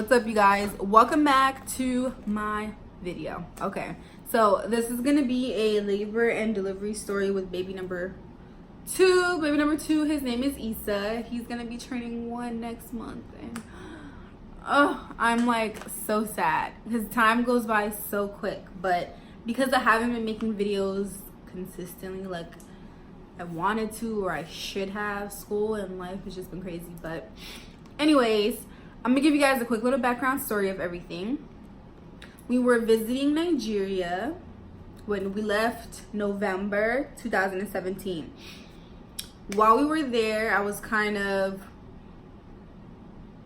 What's up, you guys? Welcome back to my video. Okay, so this is gonna be a labor and delivery story with baby number two. His name is Issa. He's gonna be turning 1 next month, and I'm like so sad because time goes by so quick. But because I haven't been making videos consistently like I wanted to or I should have, school and life has just been crazy. But anyways, I'm gonna give you guys a quick little background story of everything. We were visiting Nigeria when we left November 2017. While we were there, I was kind of,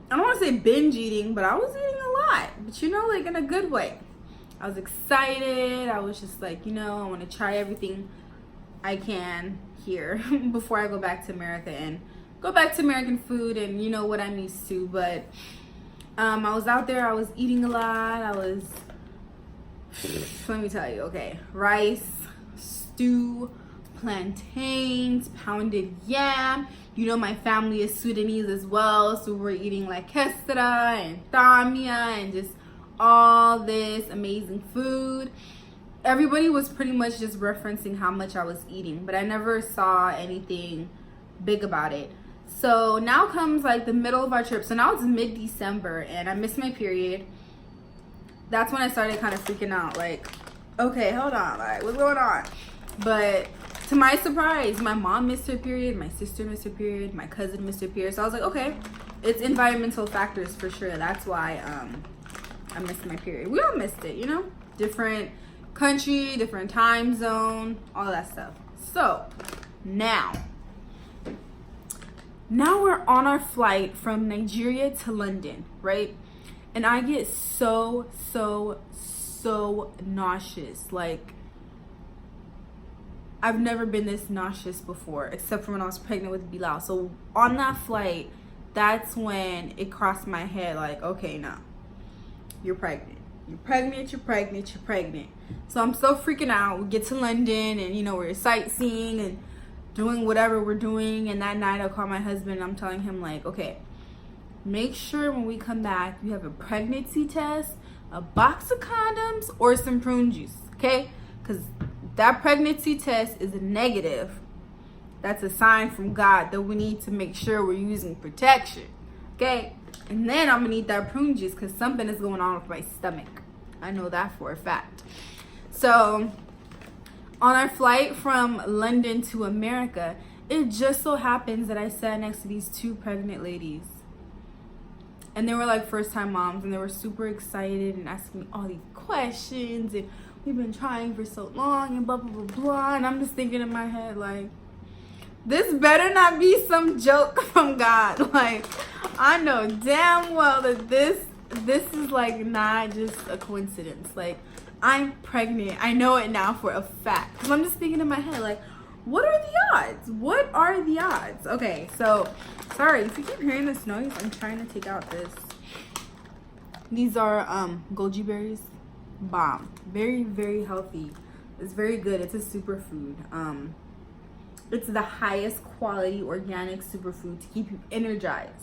I don't want to say binge eating, but I was eating a lot, but you know, like in a good way. I was excited. I was just like, you know, I want to try everything I can here before I go back to America and go back to American food and you know what I'm used to. But I was out there, I was eating a lot. I was, let me tell you, okay, rice, stew, plantains, pounded yam. You know my family is Sudanese as well, so we're eating like kestra and tamia and just all this amazing food. Everybody was pretty much just referencing how much I was eating, but I never saw anything big about it. So now comes like the middle of our trip. So now it's mid-December and I missed my period. That's when I started kind of freaking out, like, okay, hold on, like, what's going on? But to my surprise, my mom missed her period, my sister missed her period, my cousin missed her period. So I was like, okay, it's environmental factors for sure. That's why I missed my period. We all missed it, you know? Different country, different time zone, all that stuff. So now we're on our flight from Nigeria to London, right? And I get so nauseous. Like, I've never been this nauseous before, except for when I was pregnant with Bilal. So on that flight, that's when it crossed my head, like, okay, now you're pregnant. You're pregnant. So I'm so freaking out. We get to London and, you know, we're sightseeing and doing whatever we're doing. And that night I call my husband and I'm telling him, like, okay, make sure when we come back, you have a pregnancy test, a box of condoms, or some prune juice, okay? Because that pregnancy test is a negative. That's a sign from God that we need to make sure we're using protection, okay? And then I'm gonna need that prune juice because something is going on with my stomach. I know that for a fact. So on our flight from London to America, it just so happens that I sat next to these two pregnant ladies. And they were like first time moms and they were super excited and asking me all these questions and we've been trying for so long and blah, blah, blah, blah. And I'm just thinking in my head, like, this better not be some joke from God. Like, I know damn well that this is like not just a coincidence. Like, I'm pregnant. I know it now for a fact. Because I'm just thinking in my head, like, what are the odds? What are the odds? Okay, so, sorry if you keep hearing this noise. I'm trying to take out this. These are goji berries. Bomb. Very, very healthy. It's very good. It's a superfood. It's the highest quality organic superfood to keep you energized.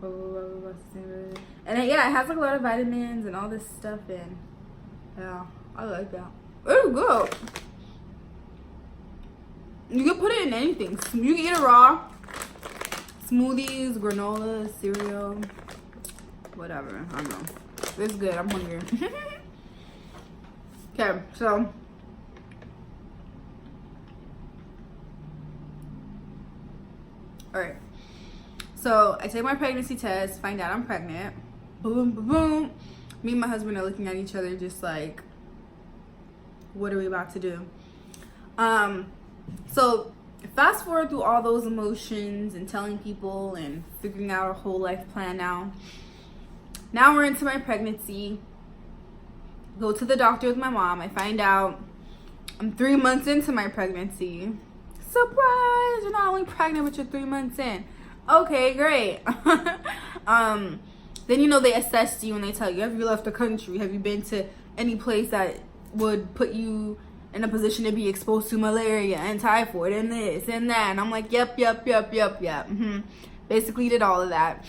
And yeah, it has like a lot of vitamins and all this stuff in. Yeah, I like that. It's good. You can put it in anything. You can eat it raw. Smoothies, granola, cereal, whatever. I don't know. It's good. I'm hungry. Okay, so alright. So I take my pregnancy test, find out I'm pregnant. Boom, boom, boom. Me and my husband are looking at each other just like, what are we about to do? So fast forward through all those emotions and telling people and figuring out our whole life plan now. Now we're into my pregnancy. Go to the doctor with my mom. I find out I'm 3 months into my pregnancy. Surprise! You're not only pregnant, but you're 3 months in. Okay, great. Then, you know, they assess you and they tell you, have you left the country? Have you been to any place that would put you in a position to be exposed to malaria and typhoid and this and that? And I'm like, yep. Basically did all of that.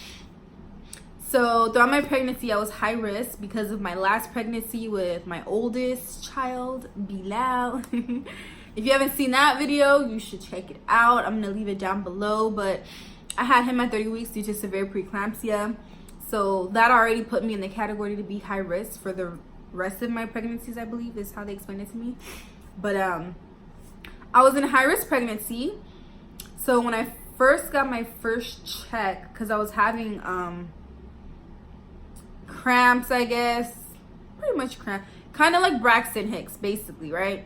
So throughout my pregnancy, I was high risk because of my last pregnancy with my oldest child, Bilal. If you haven't seen that video, you should check it out. I'm gonna leave it down below, but I had him at 30 weeks due to severe preeclampsia. So that already put me in the category to be high risk for the rest of my pregnancies, I believe is how they explained it to me. But I was in a high risk pregnancy. So when I first got my first check, because I was having cramps, I guess, pretty much cramp, kind of like Braxton Hicks basically, right?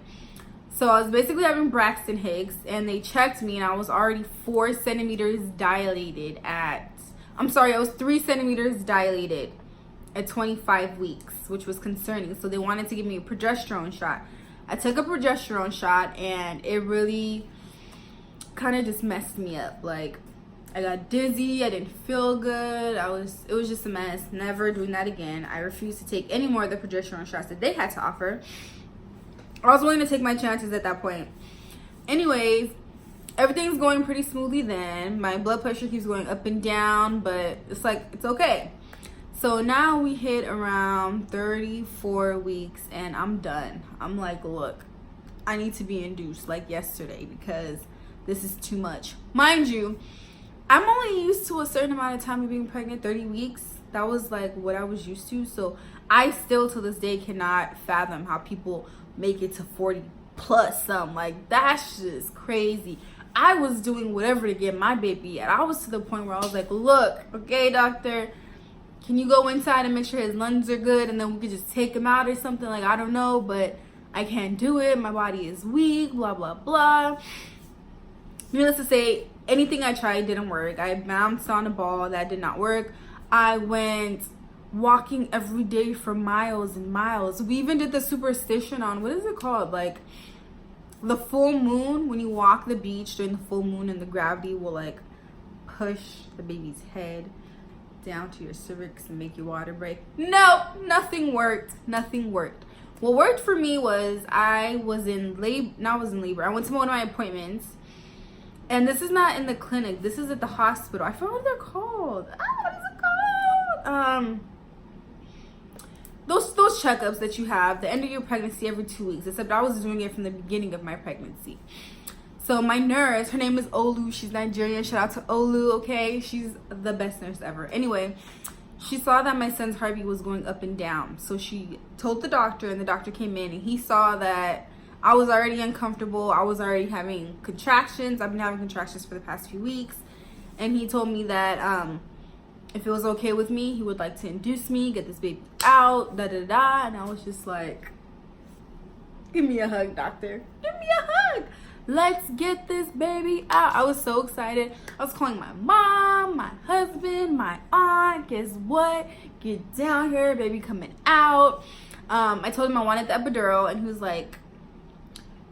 So I was basically having Braxton Hicks, and they checked me and I was already 4 centimeters dilated at, I was 3 centimeters dilated at 25 weeks, which was concerning. So they wanted to give me a progesterone shot. I took a progesterone shot and it really kind of just messed me up. Like, I got dizzy, I didn't feel good, it was just a mess. Never doing that again. I refused to take any more of the progesterone shots that they had to offer. I was willing to take my chances at that point. Anyways, everything's going pretty smoothly then. My blood pressure keeps going up and down, but it's like, it's okay. So now we hit around 34 weeks and I'm done. I'm like, look, I need to be induced like yesterday because this is too much. Mind you, I'm only used to a certain amount of time of being pregnant, 30 weeks. That was like what I was used to. So I still to this day cannot fathom how people make it to 40 plus some. Like, that's just crazy. I was doing whatever to get my baby, and I was to the point where I was like, look, okay, doctor, can you go inside and make sure his lungs are good, and then we could just take him out or something? Like, I don't know, but I can't do it. My body is weak, blah, blah, blah. Needless to say, anything I tried didn't work. I bounced on a ball. That did not work. I went walking every day for miles and miles. We even did the superstition on, what is it called? Like, the full moon, when you walk the beach during the full moon, and the gravity will like push the baby's head down to your cervix and make your water break. No, nothing worked. Nothing worked. What worked for me was I was in labor. I went to one of my appointments, and this is not in the clinic. This is at the hospital. I forgot what they're called. What is it called? Those checkups that you have the end of your pregnancy every 2 weeks, except I was doing it from the beginning of my pregnancy. So my nurse, her name is Olu, she's Nigerian, shout out to Olu, okay? She's the best nurse ever. Anyway, she saw that my son's heartbeat was going up and down. So she told the doctor, and the doctor came in, and he saw that I was already uncomfortable. I was already having contractions. I've been having contractions for the past few weeks. And he told me that if it was okay with me, he would like to induce me, get this baby out, da-da-da. And I was just like, give me a hug, doctor. Give me a hug. Let's get this baby out. I was so excited. I was calling my mom, my husband, my aunt. Guess what? Get down here, baby coming out. I told him I wanted the epidural, and he was like,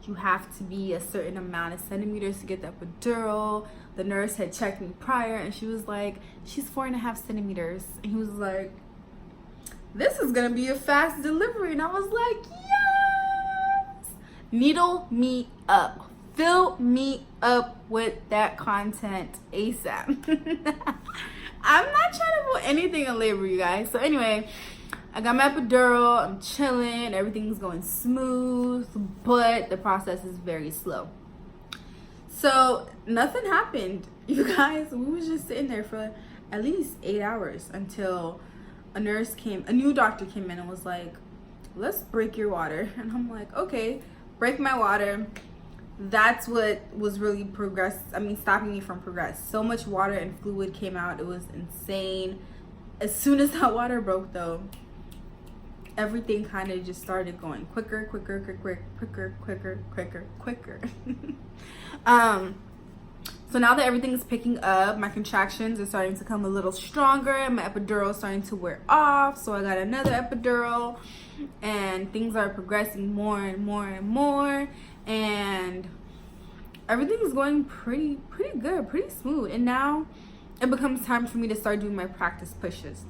you have to be a certain amount of centimeters to get the epidural. The nurse had checked me prior, and she was like, she's 4.5 centimeters. And he was like, this is gonna be a fast delivery. And I was like, yes. Needle me up. Fill me up with that content ASAP. I'm not trying to put anything in labor, you guys. So anyway, I got my epidural, I'm chilling, everything's going smooth, but the process is very slow. So nothing happened, you guys. We was just sitting there for at least 8 hours until a new doctor came in and was like, let's break your water. And I'm like, okay, break my water. That's what was really stopping me from progress. So much water and fluid came out, it was insane. As soon as that water broke though, everything kind of just started going quicker. So now that everything's picking up, my contractions are starting to come a little stronger, and my epidural is starting to wear off. So I got another epidural, and things are progressing more and more, and everything is going pretty good, pretty smooth. And now it becomes time for me to start doing my practice pushes.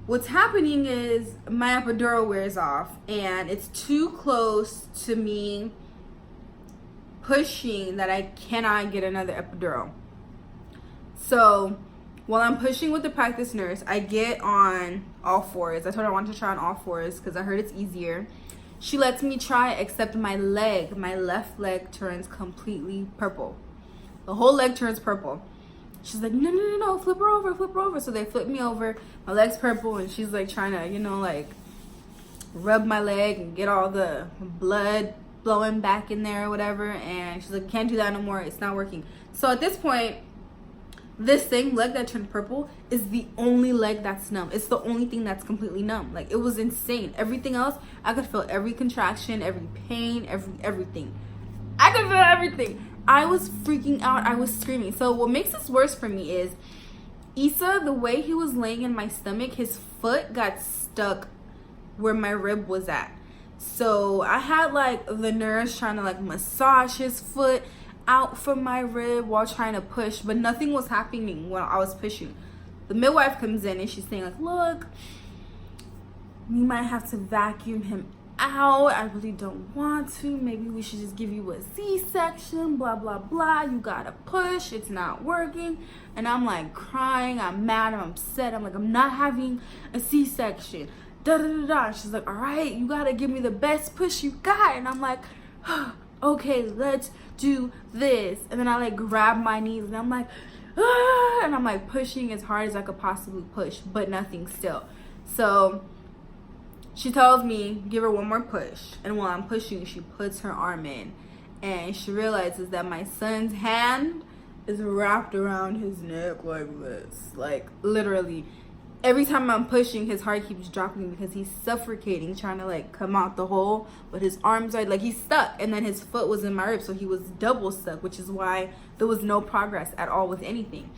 What's happening is my epidural wears off, and it's too close to me pushing that I cannot get another epidural. So while I'm pushing with the practice nurse, I get on all fours. I told her I wanted to try on all fours because I heard it's easier. She lets me try, except my left leg turns completely purple. The whole leg turns purple. She's like, no, flip her over. So they flip me over. My leg's purple, and she's like trying to, like rub my leg and get all the blood flowing back in there or whatever. And she's like, can't do that no more. It's not working. So at this point, this same leg that turned purple is the only leg that's numb. It's the only thing that's completely numb. Like, it was insane. Everything else, I could feel every contraction, every pain, everything. I could feel everything. I was freaking out. I was screaming. So what makes this worse for me is Issa, the way he was laying in my stomach, his foot got stuck where my rib was at. So I had like the nurse trying to like massage his foot out from my rib while trying to push, but nothing was happening while I was pushing. The midwife comes in and she's saying like, look, we might have to vacuum him out. I really don't want to. Maybe we should just give you a C-section, blah blah blah. You gotta push, it's not working. And I'm like crying, I'm mad, I'm upset. I'm like, I'm not having a C-section, da da da da. She's like, all right, you gotta give me the best push you got. And I'm like, okay, let's do this. And then I like grab my knees and I'm like, ah, and I'm like pushing as hard as I could possibly push, but nothing still. So she tells me, give her one more push. And while I'm pushing, she puts her arm in and she realizes that my son's hand is wrapped around his neck like this. Like, literally. Every time I'm pushing, his heart keeps dropping because he's suffocating, trying to like come out the hole, but his arms are like, he's stuck. And then his foot was in my rib, so he was double stuck, which is why there was no progress at all with anything.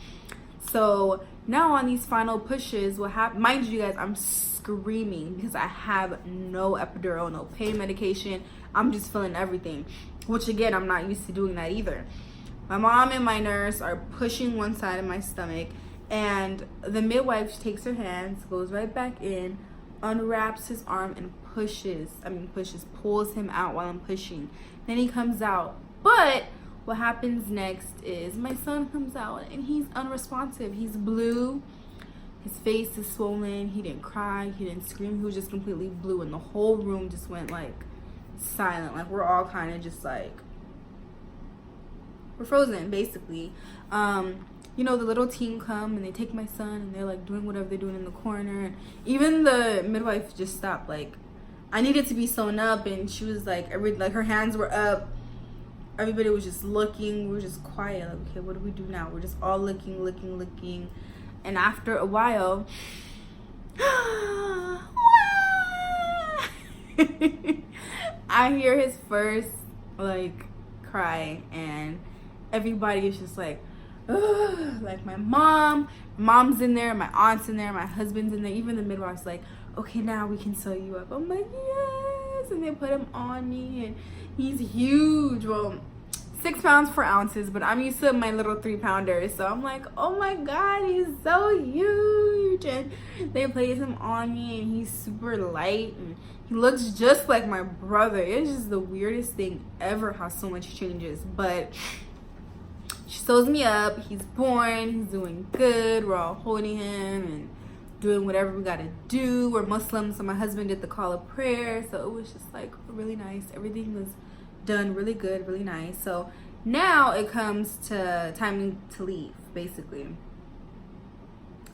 So now on these final pushes, what happened, mind you guys, I'm screaming because I have no epidural, no pain medication. I'm just feeling everything, which again, I'm not used to doing that either. My mom and my nurse are pushing one side of my stomach, and the midwife takes her hands, goes right back in, unwraps his arm and pulls him out while I'm pushing. Then he comes out. But what happens next is my son comes out and he's unresponsive. He's blue. His face is swollen. He didn't cry. He didn't scream. He was just completely blue. And the whole room just went like silent. Like, we're all kind of just like, we're frozen basically. The little team come and they take my son and they're like doing whatever they're doing in the corner. And even the midwife just stopped. Like, I needed to be sewn up and she was like, her hands were up. Everybody was just looking. We were just quiet. Like, okay, what do we do now? We're just all looking. And after a while, I hear his first like cry, and everybody is just like, ugh. Like my mom's in there, my aunt's in there, my husband's in there, even the midwife's like, okay, now we can sew you up. I'm like, yes. And they put him on me, and he's huge. Well, 6 pounds 4 ounces, but I'm used to my little 3-pounder, so I'm like, oh my god, he's so huge. And they place him on me and he's super light and he looks just like my brother. It's just the weirdest thing ever how so much changes. But she sews me up, he's born, he's doing good, we're all holding him and doing whatever we gotta do. We're Muslim, so my husband did the call of prayer, so it was just like really nice. Everything was done really good, really nice. So now it comes to time to leave, basically.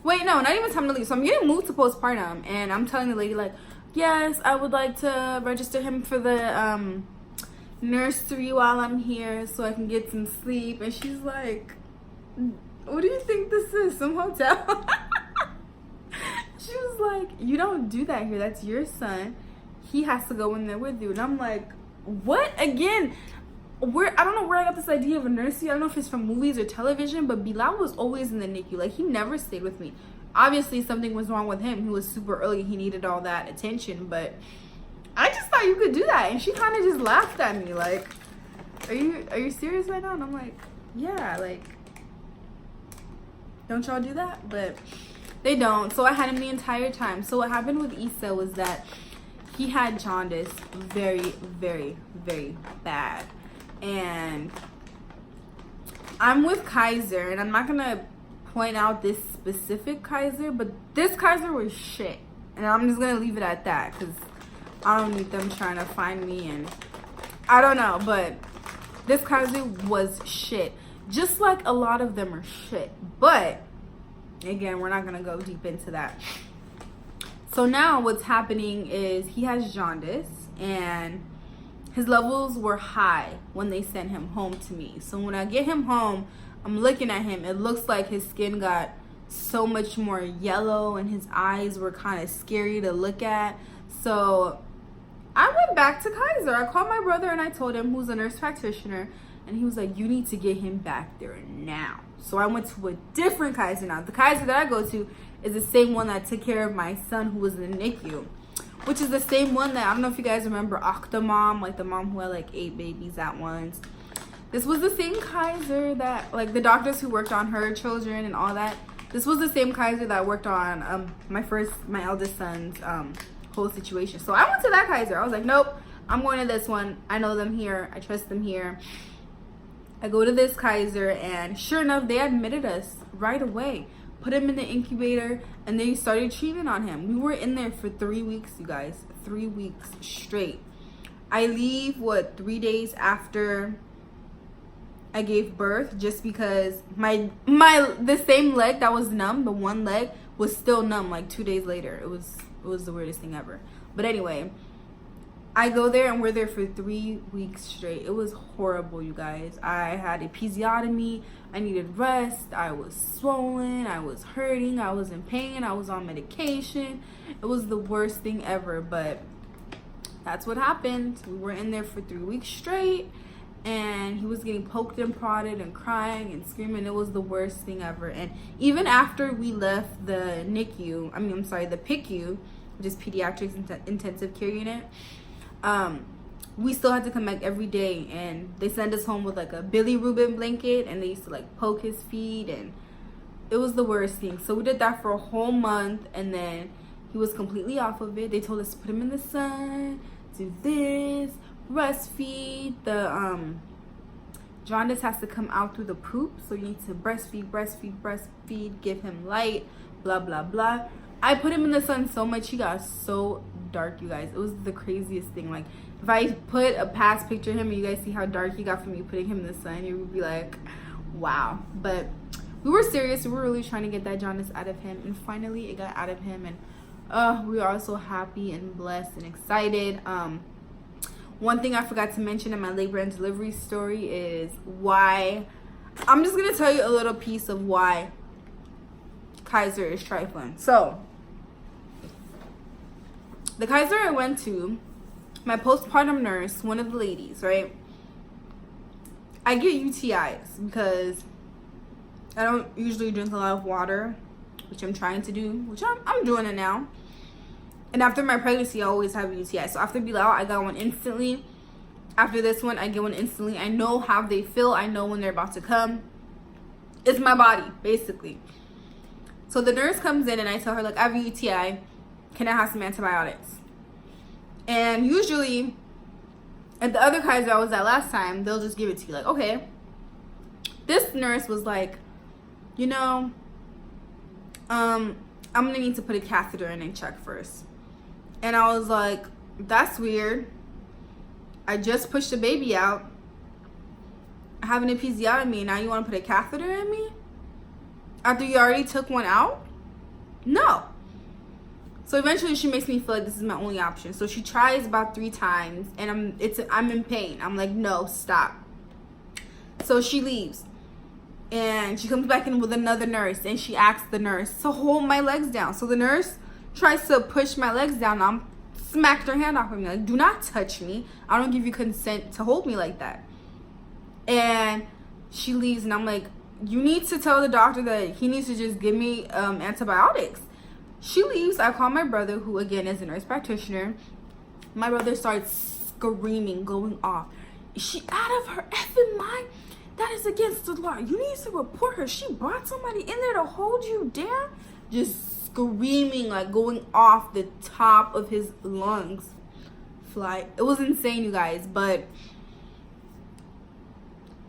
Wait, no, not even time to leave. So I'm getting moved to postpartum, and I'm telling the lady like, yes, I would like to register him for the nursery while I'm here so I can get some sleep. And she's like, what do you think this is, some hotel? She was like, you don't do that here, that's your son, he has to go in there with you. And I'm like, what? Again, I don't know where I got this idea of a nursery. I don't know if it's from movies or television, but Bilal was always in the NICU. Like, he never stayed with me. Obviously something was wrong with him. He was super early, he needed all that attention, but I just thought you could do that. And she kind of just laughed at me like, are you serious right now? And I'm like, yeah, like, don't y'all do that? But they don't. So I had him the entire time. So what happened with Issa was that he had jaundice very, very, very bad. And I'm with Kaiser, and I'm not gonna point out this specific Kaiser, but this Kaiser was shit. And I'm just gonna leave it at that, because I don't need them trying to find me, and I don't know, but this Kaiser was shit. Just like a lot of them are shit. But again, we're not gonna go deep into that. So now what's happening is he has jaundice, and his levels were high when they sent him home to me. So when I get him home, I'm looking at him. It looks like his skin got so much more yellow, and his eyes were kind of scary to look at. So I went back to Kaiser. I called my brother and I told him, who's a nurse practitioner, and he was like, you need to get him back there now. So I went to a different Kaiser now. The Kaiser that I go to is the same one that took care of my son who was in the NICU, which is the same one that, I don't know if you guys remember Octomom, like the mom who had like 8 babies at once. This was the same Kaiser that, like, the doctors who worked on her children and all that. This was the same Kaiser that worked on my eldest son's whole situation. So I went to that Kaiser. I was like, nope, I'm going to this one. I know them here. I trust them here. I go to this Kaiser, and sure enough, they admitted us right away. Put him in the incubator, and they started treatment on him. We were in there for 3 weeks, you guys. 3 weeks straight. I leave, 3 days after I gave birth, just because the same leg that was numb, the one leg, was still numb like 2 days later. It was the weirdest thing ever. But anyway, I go there, and we're there for 3 weeks straight. It was horrible, you guys. I had episiotomy. I needed rest. I was swollen. I was hurting. I was in pain. I was on medication. It was the worst thing ever, but that's what happened. We were in there for 3 weeks straight, and he was getting poked and prodded and crying and screaming. It was the worst thing ever. And even after we left the NICU, the PICU, which is Pediatrics Intensive Care Unit, we still had to come back every day, and they sent us home with like a bilirubin blanket, and they used to like poke his feet, and it was the worst thing. So we did that for a whole month, and then he was completely off of it. They told us to put him in the sun, do this, breastfeed. The jaundice has to come out through the poop, so you need to breastfeed, give him light, blah blah blah. I put him in the sun so much, he got so dark, you guys. It was the craziest thing. Like, if I put a past picture of him and you guys see how dark he got from me putting him in the sun, you would be like, wow. But we were serious. We were really trying to get that jaundice out of him, and finally it got out of him, and we were all so happy and blessed and excited. One thing I forgot to mention in my labor and delivery story is why, I'm just gonna tell you a little piece of why Kaiser is trifling. So the Kaiser I went to, my postpartum nurse, one of the ladies, right? I get UTIs because I don't usually drink a lot of water, which I'm trying to do, which I'm doing it now. And after my pregnancy, I always have a UTI. So after Bilal, I got one instantly. After this one, I get one instantly. I know how they feel. I know when they're about to come. It's my body, basically. So the nurse comes in, and I tell her, like, I have a UTI. Can I have some antibiotics? And usually, at the other Kaiser I was at last time, they'll just give it to you. Like, okay. This nurse was like, you know, I'm going to need to put a catheter in and check first. And I was like, that's weird. I just pushed the baby out. I have an episiotomy, and now you want to put a catheter in me? After you already took one out? No. So eventually she makes me feel like this is my only option. So she tries about 3 times, and I'm in pain. I'm like, no, stop. So she leaves. And she comes back in with another nurse, and she asks the nurse to hold my legs down. So the nurse tries to push my legs down. I'm smacked her hand off of me. Like, do not touch me. I don't give you consent to hold me like that. And she leaves, and I'm like, you need to tell the doctor that he needs to just give me antibiotics. She leaves. I call my brother, who again is a nurse practitioner. My brother starts screaming, going off. Is she out of her effing mind? That is against the law. You need to report her. She brought somebody in there to hold you down. Just screaming, like going off the top of his lungs. It was insane, you guys. But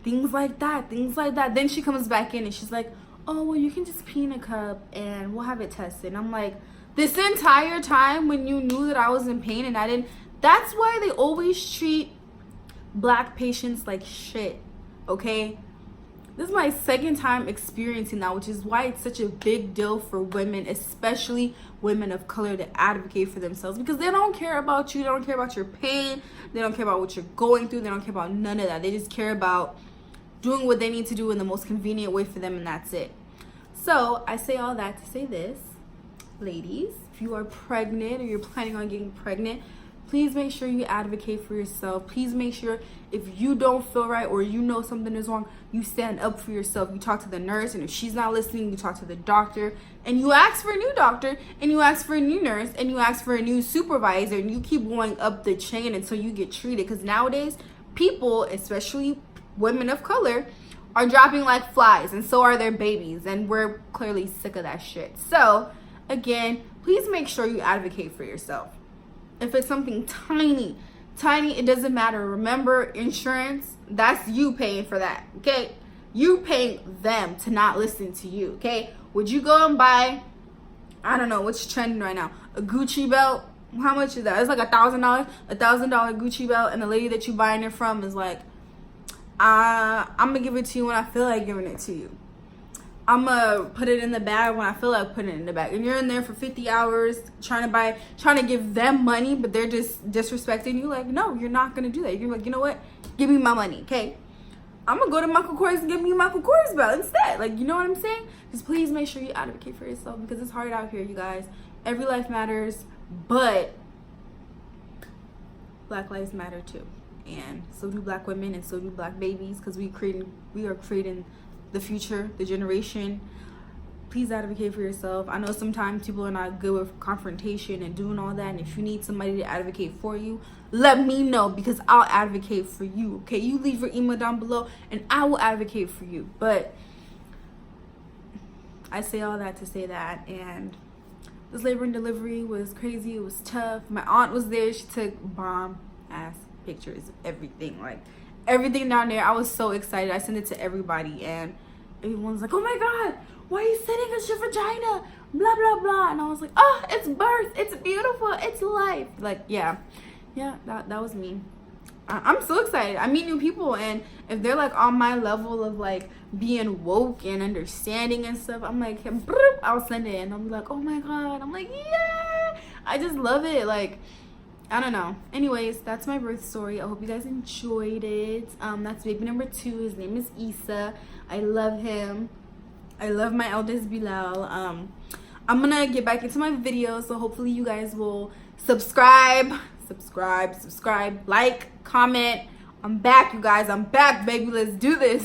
things like that. Then she comes back in, and she's like, oh, well, you can just pee in a cup and we'll have it tested. And I'm like, this entire time when you knew that I was in pain and I didn't, that's why they always treat black patients like shit, okay? This is my second time experiencing that, which is why it's such a big deal for women, especially women of color, to advocate for themselves, because they don't care about you. They don't care about your pain. They don't care about what you're going through. They don't care about none of that. They just care about doing what they need to do in the most convenient way for them, and that's it. So I say all that to say this, ladies, if you are pregnant or you're planning on getting pregnant, please make sure you advocate for yourself. Please make sure if you don't feel right or you know something is wrong, you stand up for yourself. You talk to the nurse, and if she's not listening, you talk to the doctor, and you ask for a new doctor, and you ask for a new nurse, and you ask for a new supervisor, and you keep going up the chain until you get treated. Because nowadays, people, especially women of color, are dropping like flies, and so are their babies, and we're clearly sick of that shit. So, again, please make sure you advocate for yourself. If it's something tiny, it doesn't matter. Remember, insurance, that's you paying for that, okay? You paying them to not listen to you, okay? Would you go and buy, I don't know, what's trending right now, a Gucci belt? How much is that? It's like $1,000 Gucci belt, and the lady that you buying it from is like, I'm gonna give it to you when I feel like giving it to you. I'm gonna put it in the bag when I feel like putting it in the bag. And you're in there for 50 hours trying to give them money, but they're just disrespecting you. Like, no, you're not gonna do that. You're like, you know what? Give me my money, okay? I'm gonna go to Michael Kors and give me Michael Kors belt instead. Like, you know what I'm saying? Just please make sure you advocate for yourself, because it's hard out here, you guys. Every life matters, but Black lives matter too. And so do black women, and so do black babies, because we are creating the future, the generation. Please advocate for yourself. I know sometimes people are not good with confrontation and doing all that, and if you need somebody to advocate for you, let me know, because I'll advocate for you, okay? You leave your email down below and I will advocate for you. But I say all that to say that, and this labor and delivery was crazy. It was tough. My aunt was there. She took bomb ass pictures of everything, like everything down there. I was so excited. I sent it to everybody, and everyone's like, oh my god, why are you sending us your vagina, blah blah blah. And I was like, oh, it's birth, it's beautiful, it's life. Like, yeah, that was me. I'm so excited. I meet new people, and if they're like on my level of like being woke and understanding and stuff, I'm like, I'll send it, and I'll be like, oh my god. I'm like, yeah, I just love it. Like, I don't know. Anyways, that's my birth story. I hope you guys enjoyed it. That's baby number 2. His name is Issa. I love him. I love my eldest Bilal. I'm gonna get back into my videos, so hopefully you guys will subscribe, like, comment. I'm back, you guys. I'm back, baby. Let's do this.